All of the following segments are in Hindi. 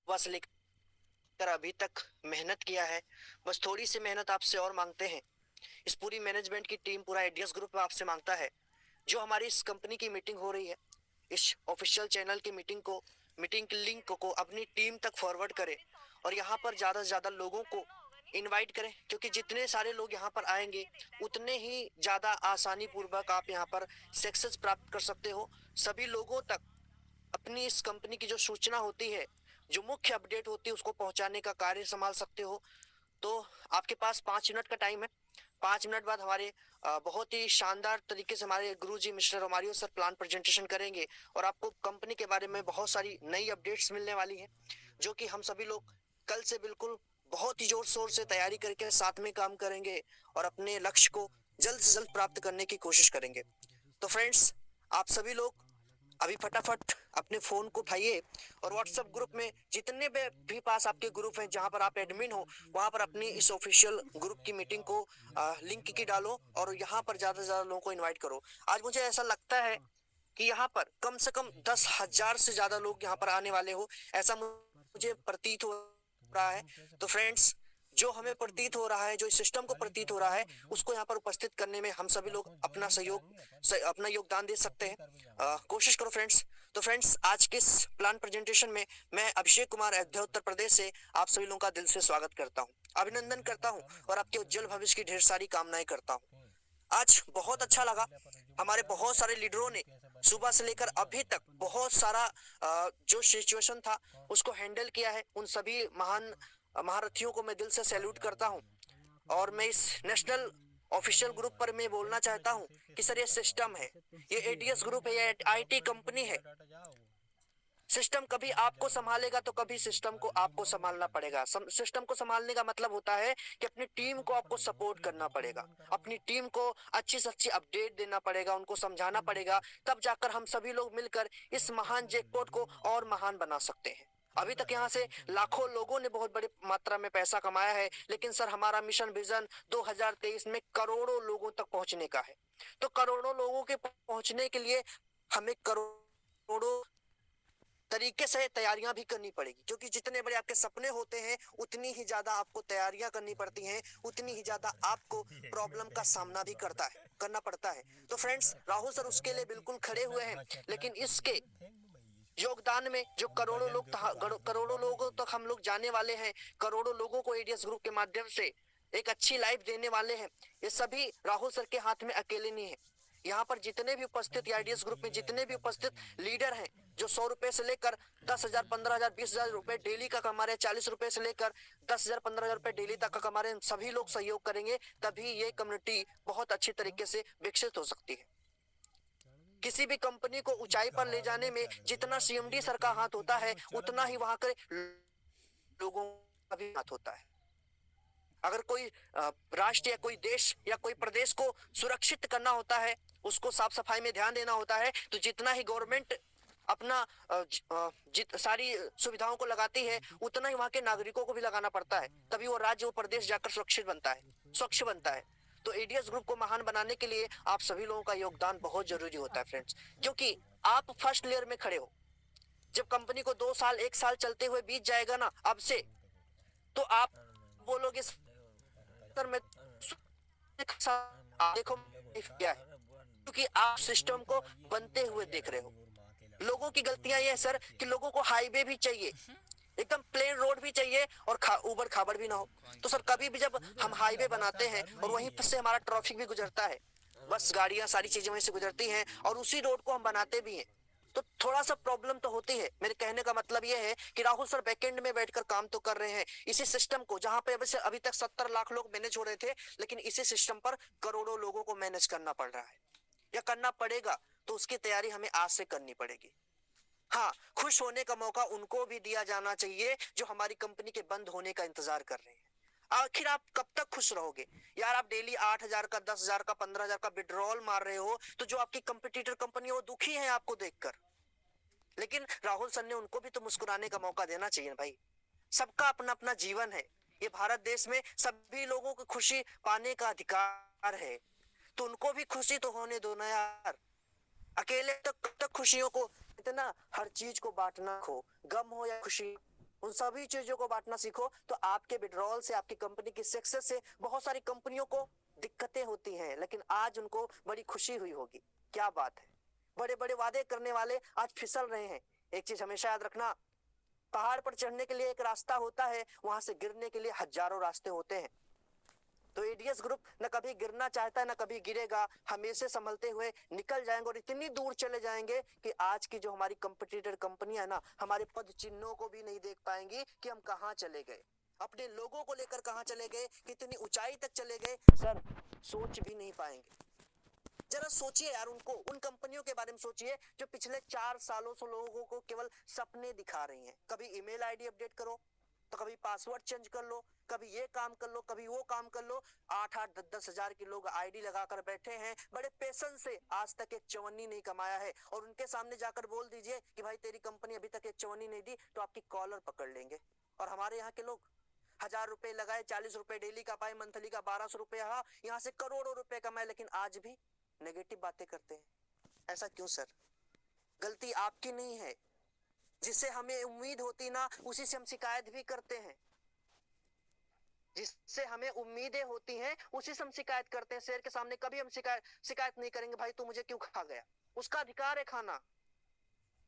सुबह से लेकर अभी तक मेहनत किया है। बस थोड़ी सी मेहनत आपसे और मांगते हैं। इस पूरी मैनेजमेंट की टीम, पूरा एडीएस ग्रुप आपसे मांगता है, जो हमारी इस कंपनी की मीटिंग हो रही है, इस ऑफिशियल चैनल की मीटिंग की लिंक को अपनी टीम तक फॉरवर्ड करें और यहाँ पर ज़्यादा से ज़्यादा लोगों को इनवाइट करें, क्योंकि जितने सारे लोग यहाँ पर आएंगे उतने ही ज़्यादा आसानी पूर्वक आप यहाँ पर सक्सेस प्राप्त कर सकते हो। सभी लोगों तक अपनी इस कंपनी की जो सूचना होती है, जो मुख्य अपडेट होती है, उसको पहुंचाने का कार्य संभाल सकते हो। तो आपके पास 5 मिनट का टाइम है। 5 मिनट बाद हमारे बहुत ही शानदार तरीके से हमारे Guruji mister Romario sir plan presentation करेंगे और आपको कंपनी के बारे में बहुत सारी नई अपडेट्स मिलने वाली हैं, जो कि हम सभी लोग कल से बिल्कुल बहुत ही जोर शोर से तैयारी करके साथ में काम करेंगे और अपने लक्ष्य को जल्द से जल्द प्राप्त करने की कोशिश करेंगे। तो फ्रेंड्स, आप सभी लोग अभी फटाफट अपने फोन को उठाइए और व्हाट्सएप ग्रुप में जितने भी पास आपके ग्रुप हैं जहां पर आप एडमिन हो, वहां पर अपनी इस ऑफिशियल ग्रुप की मीटिंग को लिंक की डालो और यहां पर ज्यादा से ज्यादा लोगों को इनवाइट करो। आज मुझे ऐसा लगता है कि यहाँ पर कम से कम 10,000 से ज्यादा लोग यहाँ पर आने वाले हो, ऐसा मुझे प्रतीत हो रहा है। तो फ्रेंड्स, जो हमें प्रतीत हो रहा है, जो इस सिस्टम को प्रतीत हो रहा है, उसको यहाँ पर उपस्थित करने में हम सभी लोग अपना योगदान दे सकते हैं। कोशिश करो फ्रेंड्स। तो फ्रेंड्स, आज के इस प्लान प्रेजेंटेशन में मैं अभिषेक कुमार, अयोध्या उत्तर प्रदेश से आप सभी लोगों का दिल से स्वागत करता हूँ, अभिनंदन करता हूँ और आपके उज्जवल भविष्य की ढेर सारी कामनाएं करता हूँ। आज बहुत अच्छा लगा, हमारे बहुत सारे लीडरों ने सुबह से लेकर अभी तक बहुत सारा जो सिचुएशन था उसको हैंडल किया है। उन सभी महान महारथियों को मैं दिल से सैल्यूट करता हूं। और मैं इस नेशनल ऑफिशियल ग्रुप पर मैं बोलना चाहता हूं कि सर, ये सिस्टम है, ये एडीएस ग्रुप है, ये आईटी कंपनी है। सिस्टम कभी आपको संभालेगा तो कभी सिस्टम को आपको संभालना पड़ेगा। सिस्टम को संभालने का मतलब होता है कि अपनी टीम को आपको सपोर्ट करना पड़ेगा, अपनी टीम को अच्छी से अच्छी अपडेट देना पड़ेगा, उनको समझाना पड़ेगा, तब जाकर हम सभी लोग मिलकर इस महान जैकपॉट को और महान बना सकते हैं। अभी तक यहाँ से लाखों लोगों ने बहुत बड़ी मात्रा में पैसा कमाया है, लेकिन सर, हमारा मिशन विजन 2023 में करोड़ों लोगों तक पहुंचने का है। तो करोड़ों लोगों के पहुंचने के लिए हमें करोड़ों तरीके से तैयारियां भी करनी पड़ेगी, क्योंकि जितने बड़े आपके सपने होते हैं उतनी ही ज्यादा आपको तैयारियां करनी पड़ती हैं, उतनी ही ज्यादा आपको प्रॉब्लम का सामना भी करना पड़ता है। तो फ्रेंड्स, राहुल सर उसके लिए बिल्कुल खड़े हुए हैं, लेकिन इसके योगदान में जो करोड़ों लोगों तक हम लोग जाने वाले हैं, करोड़ों लोगों को एडीएस ग्रुप के माध्यम से एक अच्छी लाइफ देने वाले हैं, ये सभी राहुल सर के हाथ में अकेले नहीं है। यहाँ पर जितने भी उपस्थित आईडीएस ग्रुप में जितने भी उपस्थित लीडर हैं, जो 100 रुपए से लेकर 10,000, 15,000, 20,000 रुपए डेली का कमा रहे हैं, 40 रुपए से लेकर 10,000, 15,000 रुपए डेली तक का कमा रहे हैं, सभी लोग सहयोग करेंगे, तभी ये कम्युनिटी बहुत अच्छी तरीके से विकसित हो सकती है। किसी भी कंपनी को ऊंचाई पर ले जाने में जितना सीएमडी सर का हाथ होता है, उतना ही वहां के लोगों का भी हाथ होता है। अगर कोई राष्ट्र या कोई देश या कोई प्रदेश को सुरक्षित करना होता है, उसको साफ सफाई में ध्यान देना होता है, तो जितना ही गवर्नमेंट अपना सारी सुविधाओं को लगाती है, उतना ही वहां के नागरिकों को भी लगाना पड़ता है, तभी वो राज्य, वो प्रदेश जाकर सुरक्षित बनता है, स्वच्छ बनता है। तो एडीएस ग्रुप को महान बनाने के लिए आप सभी लोगों का योगदान बहुत जरूरी होता है फ्रेंड्स, क्योंकि आप फर्स्ट लेयर में खड़े हो। जब कंपनी को 2 साल 1 साल चलते हुए बीत जाएगा ना अब से, तो आप बोलोगे सर, मैं देखो क्या है, क्योंकि आप सिस्टम को बनते हुए देख रहे हो। लोगों की गलतियां ये है सर कि लोगों को हाईवे भी चाहिए, एकदम प्लेन रोड भी चाहिए और ऊबड़ खाबड़ भी ना हो। तो सर, कभी भी जब हम हाईवे बनाते हैं और वहीं से हमारा ट्रैफिक भी गुजरता है, बस गाड़ियां सारी चीजें वहीं से गुजरती हैं और उसी रोड को हम बनाते भी हैं, तो थोड़ा सा प्रॉब्लम तो होती है। मेरे कहने का मतलब यह है कि राहुल सर बैकएंड में बैठकर काम तो कर रहे हैं इसी सिस्टम को, जहां पे अभी तक 70 लाख लोग मैनेज हो रहे थे, लेकिन इसी सिस्टम पर करोड़ों लोगों को मैनेज करना पड़ रहा है या करना पड़ेगा। तो उसकी तैयारी हमें आज से करनी पड़ेगी। हाँ, खुश होने का मौका उनको भी दिया जाना चाहिए जो हमारी कंपनी के बंद होने का इंतजार कर रहे हैं। आखिर आप कब तक खुश रहोगे यार? आप डेली 8,000 का, 10,000 का, 15,000 का विड्रॉल मार रहे हो, तो जो आपकी कंपटीटर कंपनी है वो दुखी है आपको देखकर। लेकिन राहुल सर ने उनको भी तो मुस्कुराने का मौका देना चाहिए ना भाई। सबका अपना अपना जीवन है, ये भारत देश में सभी लोगों को खुशी पाने का अधिकार है, तो उनको भी खुशी तो होने दो ना यार। अकेले तक कब तक खुशियों को, इतना हर चीज को बांटना हो, गम हो या खुशी, उन सभी चीजों को बांटना सीखो, तो आपके विड्रॉल से, आपकी कंपनी की सक्सेस से बहुत सारी कंपनियों को दिक्कतें होती हैं, लेकिन आज उनको बड़ी खुशी हुई होगी। क्या बात है, बड़े बड़े वादे करने वाले आज फिसल रहे हैं। एक चीज हमेशा याद रखना, पहाड़ पर चढ़ने के लिए एक रास्ता होता है, वहां से गिरने के लिए हजारों रास्ते होते हैं। तो एडीएस ग्रुप न कभी गिरना चाहता है, न कभी गिरेगा, हमेशा संभलते हुए निकल जाएंगे और इतनी दूर चले जाएंगे कि आज की जो हमारी कंपटीटर कंपनियां है ना, हमारे पद चिन्हों को भी नहीं देख पाएंगी कि हम कहाँ चले गए, अपने लोगों को लेकर कहाँ चले गए, कितनी ऊंचाई तक चले गए, सर सोच भी नहीं पाएंगे। जरा सोचिए यार, उनको, उन कंपनियों के बारे में सोचिए जो पिछले 4 सालों से लोगों को केवल सपने दिखा रही हैं। कभी ईमेल आईडी अपडेट करो, तो कभी पासवर्ड चेंज कर लो, कभी ये काम कर लो, कभी वो काम कर लो। 8-8 10-10 हजार के लोग आईडी लगाकर बैठे हैं, बड़े पेशेंस से, आज तक एक चवन्नी नहीं कमाया है, और उनके सामने जाकर बोल दीजिए कि भाई तेरी कंपनी अभी तक एक चवन्नी नहीं दी, तो आपकी कॉलर पकड़ लेंगे। और हमारे यहाँ के लोग 1000 रुपए लगाए, 40 रुपए डेली का पाए, मंथली का 1200 रुपए, यहाँ से करोड़ों रुपए कमाए, लेकिन आज भी नेगेटिव बातें करते हैं। ऐसा क्यों सर? गलती आपकी नहीं है, जिससे हमें उम्मीद होती ना, उसी से हम शिकायत भी करते हैं। जिससे हमें उम्मीदें होती हैं उसी से हम शिकायत करते हैं। शेर के सामने कभी हम शिकायत नहीं करेंगे, भाई तू मुझे क्यों खा गया, उसका अधिकार है खाना।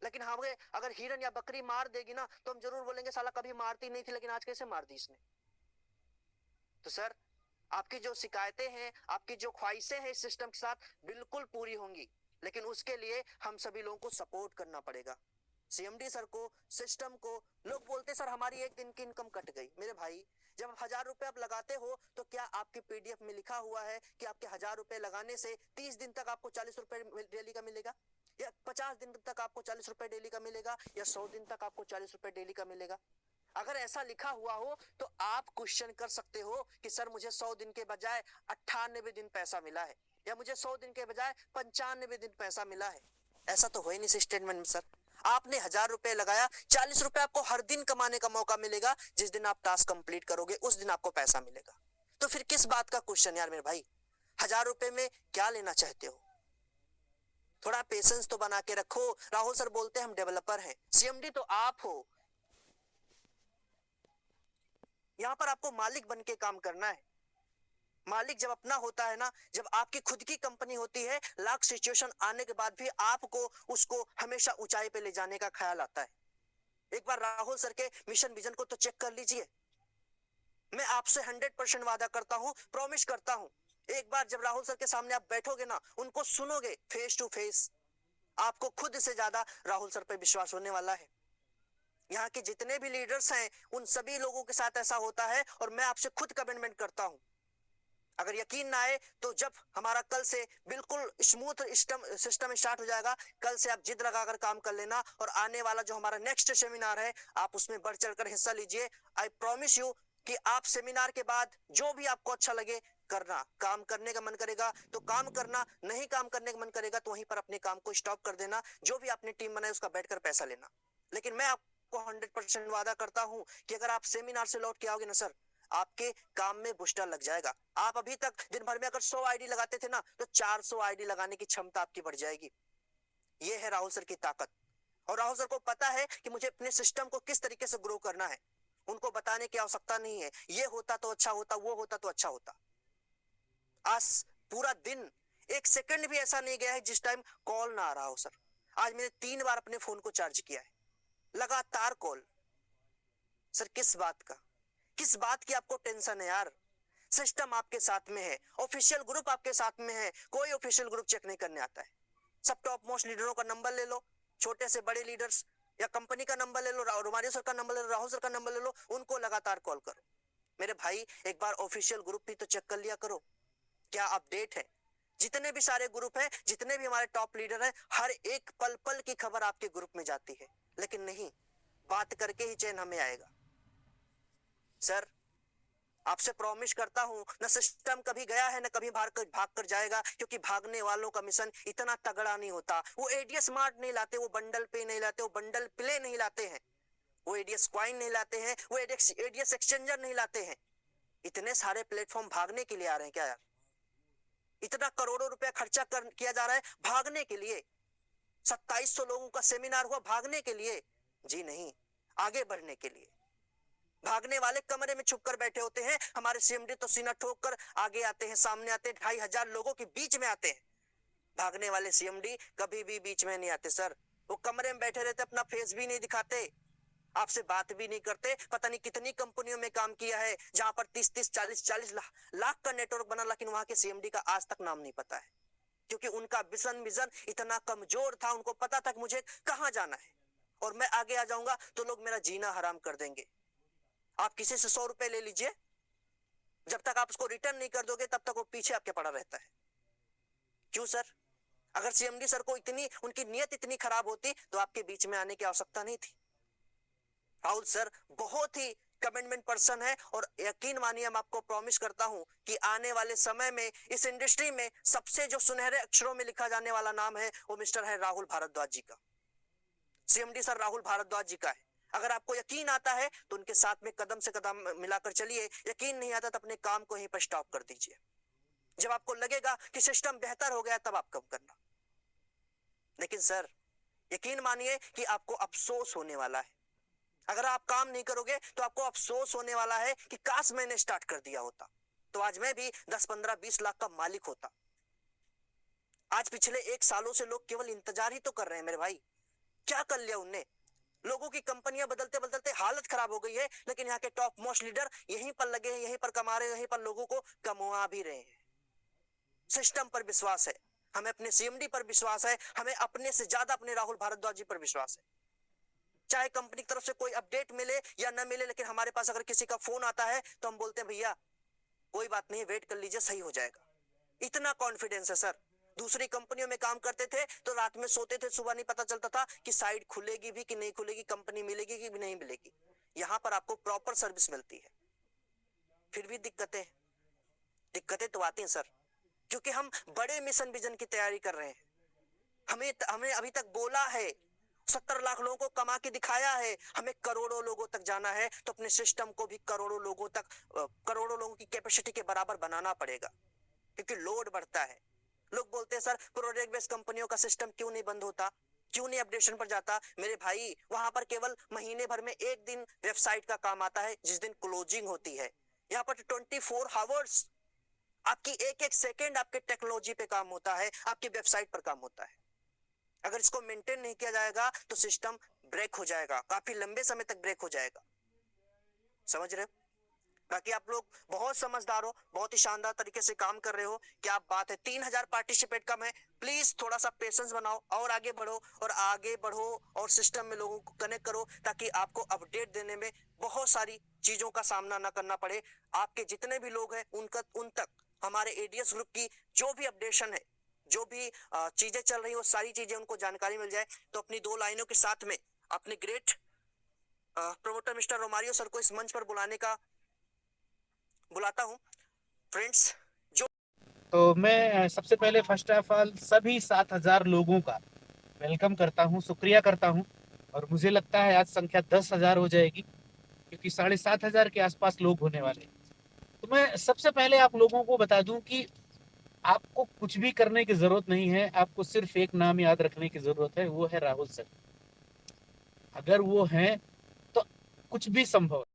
लेकिन हमें अगर हिरन या बकरी मार देगी ना, तो हम जरूर बोलेंगे साला कभी मारती नहीं थी, लेकिन आज कैसे मार दी इसने। तो सर, आपकी जो शिकायतें हैं, आपकी जो ख्वाहिशें हैं इस सिस्टम के साथ बिल्कुल पूरी होंगी, लेकिन उसके लिए हम सभी लोगों को सपोर्ट करना पड़ेगा। सीएमडी सर को, सिस्टम को। लोग बोलते सर हमारी एक दिन की इनकम कट गई। मेरे भाई, जब 1000 रुपए आप लगाते हो, तो क्या आपकी पीडीएफ में लिखा हुआ है कि आपके 1000 रुपए लगाने से 30 दिन तक आपको 40 रुपए डेली का मिलेगा, या 50 दिन तक आपको 40 रुपए डेली का मिलेगा, या 100 दिन तक आपको 40 रुपए डेली का मिलेगा? अगर ऐसा लिखा हुआ हो तो आप क्वेश्चन कर सकते हो कि सर मुझे 100 दिन के बजाय 98 दिन पैसा मिला है, या मुझे 100 दिन के बजाय 95 दिन पैसा मिला है। ऐसा तो हो ही नहीं स्टेटमेंट में सर। आपने 1000 रुपए लगाया, 40 रुपए आपको हर दिन कमाने का मौका मिलेगा। जिस दिन आप टास्क कंप्लीट करोगे उस दिन आपको पैसा मिलेगा। तो फिर किस बात का क्वेश्चन यार मेरे भाई? 1000 रुपए में क्या लेना चाहते हो? थोड़ा पेशेंस तो बना के रखो। राहुल सर बोलते हैं हम डेवलपर हैं, सीएमडी तो आप हो। यहाँ पर आपको मालिक बन के काम करना है। मालिक जब अपना होता है ना, जब आपकी खुद की कंपनी होती है, लाख सिचुएशन आने के बाद भी आपको उसको हमेशा ऊंचाई पे ले जाने का ख्याल आता है। एक बार राहुल सर के मिशन विजन को तो चेक कर लीजिए। मैं आपसे 100% वादा करता हूं, प्रॉमिस करता हूं, एक बार जब राहुल सर के सामने आप बैठोगे ना, उनको सुनोगे फेस टू फेस, आपको खुद से ज्यादा राहुल सर पे विश्वास होने वाला है। यहाँ के जितने भी लीडर्स हैं उन सभी लोगों के साथ ऐसा होता है, और मैं आपसे खुद कमिटमेंट करता हूं। अगर यकीन ना आए तो जब हमारा कल से बिल्कुल स्मूथ सिस्टम स्टार्ट हो जाएगा, कल से आप जिद लगाकर काम कर लेना, और आने वाला जो हमारा नेक्स्ट सेमिनार है आप उसमें बढ़ चढ़कर हिस्सा लीजिए। आई प्रॉमिस यू कि आप सेमिनार के बाद जो भी आपको अच्छा लगे करना। काम करने का मन करेगा तो काम करना, नहीं काम करने का मन करेगा तो वहीं पर अपने काम को स्टॉप कर देना। जो भी आपने टीम बनाई उसका बैठकर पैसा लेना। लेकिन मैं आपको 100% वादा करता हूं कि अगर आप सेमिनार से लौट के आओगे ना सर, आपके काम में बूस्टर लग जाएगा। आप अभी तक दिन भर में अगर 100 आईडी लगाते थे ना, तो 400 आईडी लगाने की क्षमता आपकी बढ़ जाएगी। ये है राहुल सर की ताकत। और राहुल सर को पता है कि मुझे अपने सिस्टम को किस तरीके से ग्रो करना है। उनको बताने की आवश्यकता नहीं है, ये होता तो अच्छा होता, वो होता तो अच्छा होता। आज पूरा दिन, एक सेकंड भी ऐसा नहीं गया है जिस टाइम कॉल ना आ रहा हो सर। आज मैंने 3 बार अपने फोन को चार्ज किया है, लगातार कॉल। सर किस बात का, किस बात की आपको टेंशन है यार? सिस्टम आपके साथ में है, ऑफिशियल ग्रुप आपके साथ में है। कोई ऑफिशियल ग्रुप चेक नहीं करने आता है। सब टॉप मोस्ट लीडरों का नंबर ले लो, छोटे से बड़े लीडर्स, या कंपनी का नंबर ले लो, रुमारियो सर का नंबर ले लो, राहुल सर का नंबर ले लो, उनको लगातार कॉल करो। मेरे भाई एक बार ऑफिशियल ग्रुप भी तो चेक कर लिया करो, क्या अपडेट है। जितने भी सारे ग्रुप हैं, जितने भी हमारे टॉप लीडर हैं, हर एक पल पल की खबर आपके ग्रुप में जाती है। लेकिन नहीं, बात करके ही चैन हमें आएगा। सर आपसे प्रॉमिस करता हूं, न सिस्टम कभी गया है न कभी भाग कर जाएगा, क्योंकि भागने वालों का मिशन इतना तगड़ा नहीं होता। वो एडीएस स्मार्ट नहीं लाते, वो बंडल पे नहीं लाते, वो बंडल प्ले नहीं लाते हैं, वो एडीएस क्वाइन नहीं लाते हैं, वो एडीएस एक्सचेंजर नहीं लाते हैं। इतने सारे प्लेटफॉर्म भागने के लिए आ रहे हैं क्या यार? इतना करोड़ों रुपया खर्चा किया जा रहा है भागने के लिए। 2700 लोगों का सेमिनार हुआ भागने के लिए? जी नहीं, आगे बढ़ने के लिए। भागने वाले कमरे में छुप कर बैठे होते हैं, हमारे सीएमडी तो सीना ठोक कर आगे आते हैं, सामने आते हैं, 2500 लोगों के बीच में आते हैं। भागने वाले सीएमडी कभी भी बीच में नहीं आते सर, वो कमरे में बैठे रहते, अपना फेस भी नहीं दिखाते, आपसे बात भी नहीं करते। पता नहीं कितनी कंपनियों में काम किया है जहां पर 30-30, 40-40 लाख का नेटवर्क बना, लेकिन वहां के सीएमडी का आज तक नाम नहीं पता है, क्योंकि उनका विजन इतना कमजोर था, उनको पता था कि मुझे कहां जाना है, और मैं आगे आ जाऊंगा तो लोग मेरा जीना हराम कर देंगे। आप किसी से 100 रुपए ले लीजिए, जब तक आप उसको रिटर्न नहीं कर दोगे तब तक वो पीछे आपके पड़ा रहता है। क्यों सर? अगर सीएमडी सर को इतनी, उनकी नीयत इतनी खराब होती तो आपके बीच में आने की आवश्यकता नहीं थी। राहुल सर बहुत ही कमिटमेंट पर्सन है, और यकीन मानिए मैं आपको प्रॉमिस करता हूं कि आने वाले समय में इस इंडस्ट्री में सबसे जो सुनहरे अक्षरों में लिखा जाने वाला नाम है वो मिस्टर है राहुल भारद्वाज जी का। सीएमडी सर राहुल भारद्वाज जी का है। अगर आपको यकीन आता है तो उनके साथ में कदम से कदम मिलाकर चलिए, यकीन नहीं आता तो अपने काम को यहीं पर स्टॉप कर दीजिए। जब आपको लगेगा कि सिस्टम बेहतर हो गया तब आप कम करना। लेकिन सर यकीन मानिए कि आपको अफसोस होने वाला है, अगर आप काम नहीं करोगे तो आपको अफसोस होने वाला है कि काश मैंने स्टार्ट कर दिया होता, तो आज मैं भी 10-15-20 लाख का मालिक होता। आज पिछले 1 सालों से लोग केवल इंतजार ही तो कर रहे हैं मेरे भाई, क्या कर लिया उनने। लोगों की कंपनियां बदलते बदलते हालत खराब हो गई है, लेकिन यहाँ के टॉप मोस्ट लीडर यहीं पर लगे हैं, यहीं पर कमा रहे हैं, यहीं पर लोगों को कमवा भी रहे हैं। सिस्टम पर विश्वास है, हमें अपने सीएमडी पर विश्वास है, हमें अपने से ज्यादा अपने राहुल भारद्वाज जी पर विश्वास है। चाहे कंपनी की तरफ से कोई अपडेट मिले या न मिले, लेकिन हमारे पास अगर किसी का फोन आता है तो हम बोलते हैं भैया कोई बात नहीं, वेट कर लीजिए, सही हो जाएगा। इतना कॉन्फिडेंस है सर। दूसरी कंपनियों में काम करते थे तो रात में सोते थे, सुबह नहीं पता चलता था कि साइट खुलेगी भी कि नहीं खुलेगी, कंपनी मिलेगी कि नहीं मिलेगी। यहाँ पर आपको प्रॉपर सर्विस मिलती है। फिर भी दिक्कतें दिक्कतें तो आती हैं सर, क्योंकि हम बड़े मिशन विजन की तैयारी कर रहे हैं। हमें हमें अभी तक बोला है, 70 लाख लोगों को कमा के दिखाया है, हमें करोड़ों लोगों तक जाना है, तो अपने सिस्टम को भी करोड़ों लोगों तक, करोड़ों लोगों की कैपेसिटी के बराबर बनाना पड़ेगा, क्योंकि लोड बढ़ता है। लोग बोलते हैं सर प्रोडक्ट बेस्ड कंपनियों का सिस्टम क्यों नहीं बंद होता, क्यों नहीं अपडेशन पर जाता। मेरे भाई वहां पर केवल महीने भर में एक दिन वेबसाइट का काम आता है, जिस दिन क्लोजिंग होती है। यहाँ पर 24 आवर्स आपकी एक एक सेकेंड आपके टेक्नोलॉजी पे काम होता है, आपकी वेबसाइट पर काम होता है। अगर इसको मेंटेन नहीं किया जाएगा तो सिस्टम ब्रेक हो जाएगा, काफी लंबे समय तक ब्रेक हो जाएगा। समझ रहे हो? बाकी आप लोग बहुत समझदार हो, बहुत ही शानदार तरीके से काम कर रहे हो। क्या बात है, 3000 पार्टिसिपेट कम है, प्लीज थोड़ा सा पेशेंस बनाओ और आगे बढ़ो, और आगे बढ़ो और सिस्टम में लोगों को कनेक्ट करो, ताकि आपको अपडेट देने में बहुत सारी चीजों का सामना ना करना पड़े। आपके जितने भी लोग हैं उन तक हमारे एडीएस ग्रुप की जो भी अपडेशन है, जो भी चीजें चल रही है, वो सारी चीजें उनको जानकारी मिल जाए। तो अपनी 2 लाइनों के साथ में अपने great promoter mister Romario sir को इस मंच पर बुलाता हूं। फ्रेंड्स, जो तो मैं सबसे पहले फर्स्ट ऑफ ऑल सभी 7,000 लोगों का वेलकम करता हूँ, शुक्रिया करता हूँ। और मुझे लगता है आज संख्या 10,000 हो जाएगी, क्योंकि 7,500 के आसपास लोग होने वाले हैं। तो मैं सबसे पहले आप लोगों को बता दूं कि आपको कुछ भी करने की जरूरत नहीं है, आपको सिर्फ एक नाम याद रखने की जरूरत है, वो है राहुल सर। अगर वो हैं तो कुछ भी संभव है।